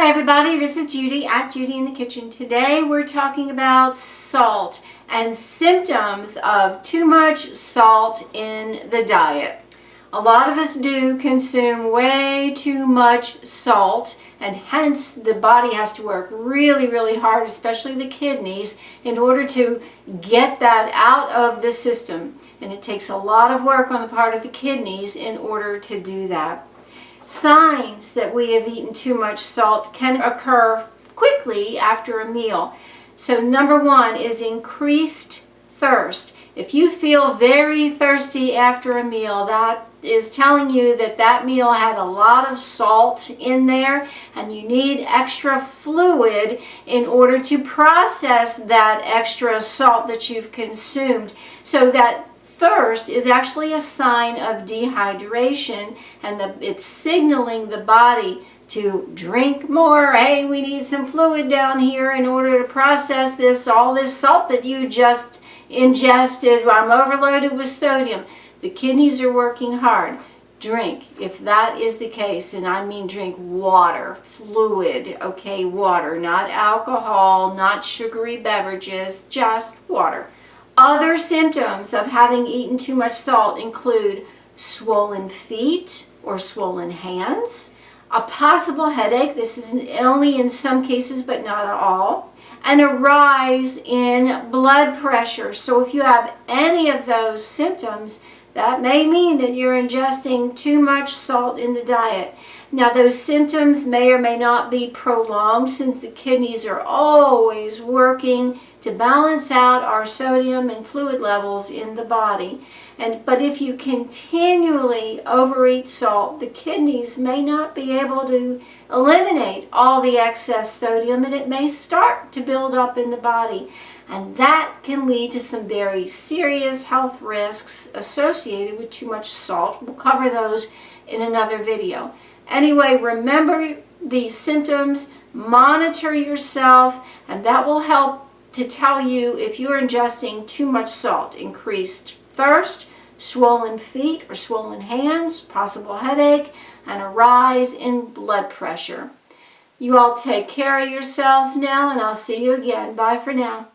Hi everybody, this is Judy at Judy in the Kitchen. Today we're talking about salt and symptoms of too much salt in the diet. A lot of us do consume way too much salt, and hence the body has to work really hard, especially the kidneys, in order to get that out of the system. And it takes a lot of work on the part of the kidneys in order to do that. Signs that we have eaten too much salt can occur quickly after a meal. So number one is increased thirst. If you feel very thirsty after a meal, that is telling you that that meal had a lot of salt in there and you need extra fluid in order to process that extra salt that you've consumed. So that thirst is actually a sign of dehydration, and it's signaling the body to drink more. Hey, we need some fluid down here in order to process all this salt that you just ingested. I'm overloaded with sodium. The kidneys are working hard. Drink, if that is the case, and I mean drink water, fluid, okay, water, not alcohol, not sugary beverages, just water. Other symptoms of having eaten too much salt include swollen feet or swollen hands, a possible headache, this is only in some cases but not all, and a rise in blood pressure. So if you have any of those symptoms, that may mean that you're ingesting too much salt in the diet. Now those symptoms may or may not be prolonged, since the kidneys are always working to balance out our sodium and fluid levels in the body. But if you continually overeat salt, the kidneys may not be able to eliminate all the excess sodium, and it may start to build up in the body. And that can lead to some very serious health risks associated with too much salt. We'll cover those in another video. Anyway, remember these symptoms, monitor yourself, and that will help to tell you if you're ingesting too much salt. Increased thirst, swollen feet or swollen hands, possible headache, and a rise in blood pressure. You all take care of yourselves now, and I'll see you again. Bye for now.